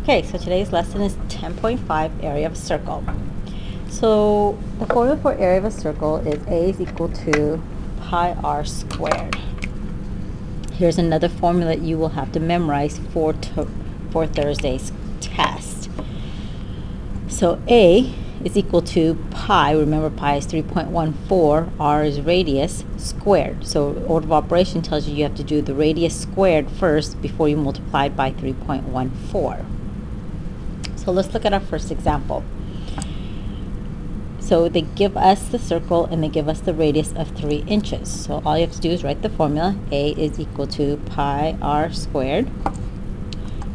Okay, so today's lesson is 10.5, area of a circle. So the formula for area of a circle is A is equal to pi r squared. Here's another formula that you will have to memorize for Thursday's test. So A is equal to pi, remember pi is 3.14, r is radius, squared. So order of operation tells you have to do the radius squared first before you multiply it by 3.14. So let's look at our first example. So they give us the circle and they give us the radius of 3 inches. So all you have to do is write the formula. A is equal to pi r squared.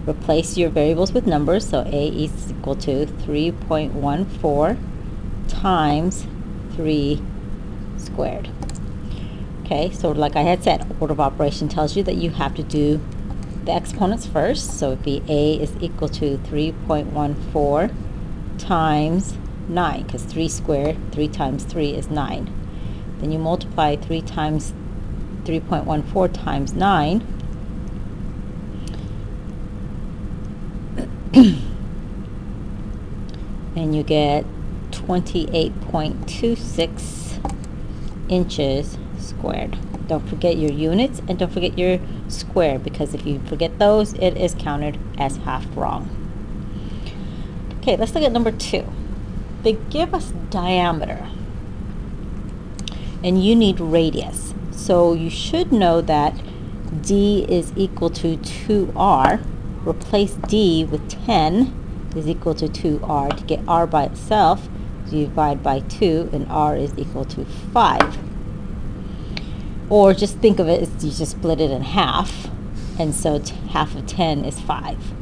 Replace your variables with numbers. So A is equal to 3.14 times 3 squared. Okay, so like I had said, order of operation tells you that you have to do the exponents first. So it would be A is equal to 3.14 times 9, because 3 squared, 3 times 3 is 9. Then you multiply 3 times 3.14 times 9. And you get 28.26 inches squared. Don't forget your units and don't forget your square, because if you forget those, it is counted as half wrong. Okay, let's look at number 2. They give us diameter and you need radius. So you should know that D is equal to 2r. Replace D with 10 is equal to 2r. To get r by itself, you divide by 2 and r is equal to 5. Or just think of it as you just split it in half, and so half of 10 is 5.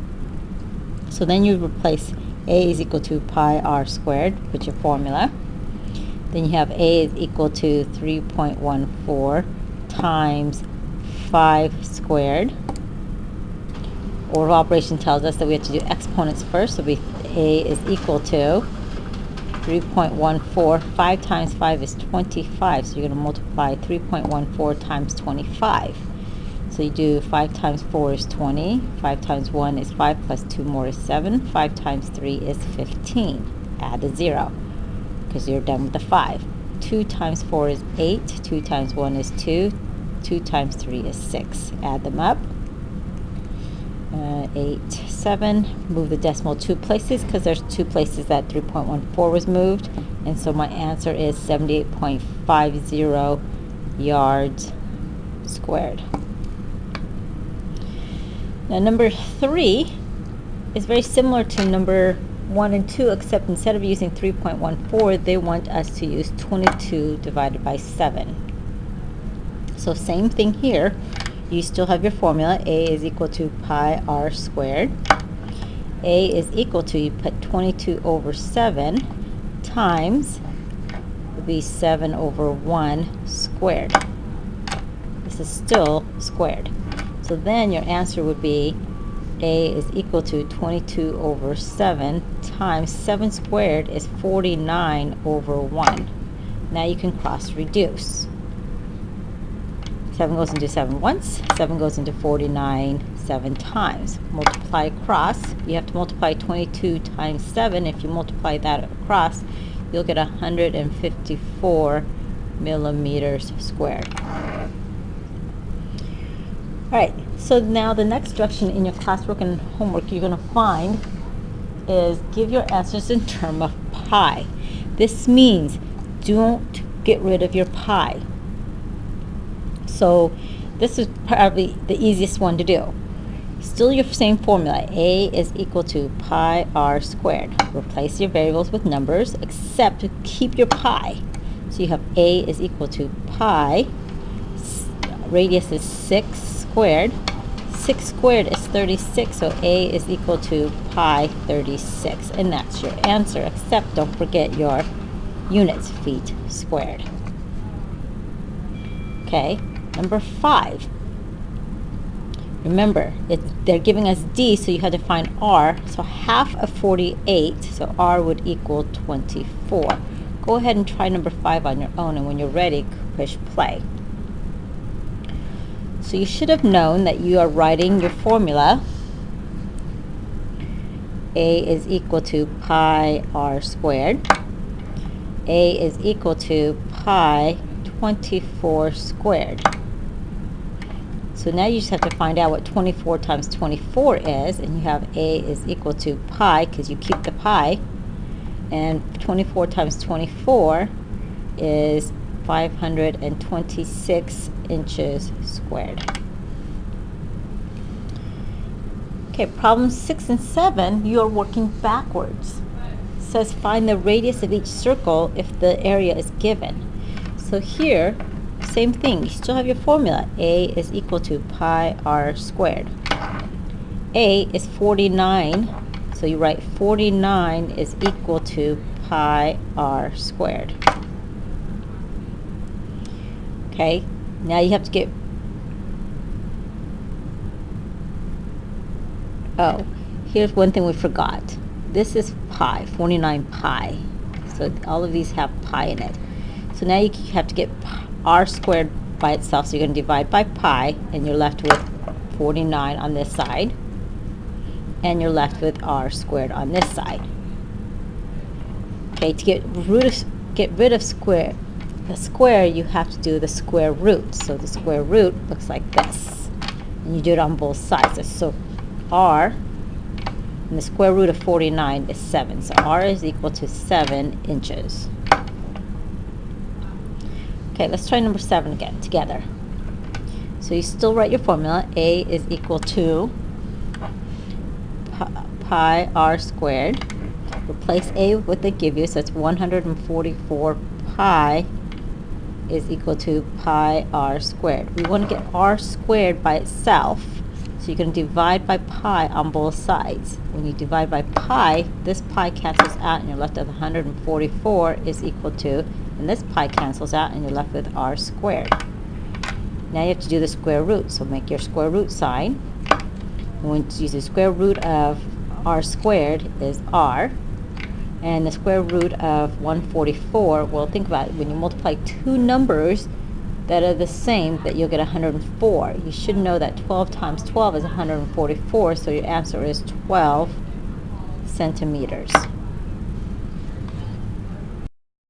So then you replace A is equal to pi r squared with your formula. Then you have A is equal to 3.14 times 5 squared. Order of operation tells us that we have to do exponents first, so A is equal to 3.14, 5 times 5 is 25, so you're going to multiply 3.14 times 25. So you do 5 times 4 is 20, 5 times 1 is 5, plus 2 more is 7, 5 times 3 is 15. Add a 0, because you're done with the 5. 2 times 4 is 8, 2 times 1 is 2, 2 times 3 is 6. Add them up. 8, 7. Move the decimal 2 places, because there's 2 places that 3.14 was moved, and so my answer is 78.50 yards squared. Now number 3 is very similar to number 1 and 2, except instead of using 3.14, they want us to use 22 divided by 7. So same thing here. You still have your formula. A is equal to pi r squared. A is equal to, you put 22 over 7 times, would be 7 over 1 squared. This is still squared. So then your answer would be A is equal to 22 over 7 times 7 squared is 49 over 1. Now you can cross reduce. 7 goes into 7 once, 7 goes into 49 7 times. Multiply across. You have to multiply 22 times 7. If you multiply that across, you'll get 154 millimeters squared. Alright, so now the next direction in your classwork and homework you're going to find is give your answers in terms of pi. This means don't get rid of your pi. So this is probably the easiest one to do. Still your same formula. A is equal to pi r squared. Replace your variables with numbers, except keep your pi. So you have A is equal to pi. Radius is 6 squared. 6 squared is 36, so A is equal to pi 36. And that's your answer, except don't forget your units, feet squared. Okay. Number 5. Remember, they're giving us D, so you had to find R. So half of 48, so R would equal 24. Go ahead and try number 5 on your own, and when you're ready, push play. So you should have known that you are writing your formula A is equal to pi r squared. A is equal to pi 24 squared. So now you just have to find out what 24 times 24 is, and you have A is equal to pi, because you keep the pi, and 24 times 24 is 526 inches squared. Okay, problems 6 and 7, you are working backwards. It says find the radius of each circle if the area is given. So here, same thing, you still have your formula. A is equal to pi r squared. A is 49, so you write 49 is equal to pi r squared. Okay, now you have to get, oh, here's one thing we forgot. This is pi, 49 pi. So all of these have pi in it. So now you have to get r squared by itself. So you're going to divide by pi, and you're left with 49 on this side. And you're left with r squared on this side. Okay, to get rid of the square, you have to do the square root. So the square root looks like this. And you do it on both sides. So r, and the square root of 49 is 7. So r is equal to 7 inches. Okay, let's try number 7 again together. So you still write your formula. A is equal to pi r squared. Replace A with what they give you, so it's 144 pi is equal to pi r squared. We want to get r squared by itself, so you're going to divide by pi on both sides. When you divide by pi, this pi cancels out and you're left with 144 is equal to, and this pi cancels out and you're left with r squared. Now you have to do the square root, so make your square root sign. When you use the square root of r squared is r, and the square root of 144, well, think about it, when you multiply two numbers that are the same, that you'll get 104. You should know that 12 times 12 is 144, so your answer is 12 centimeters.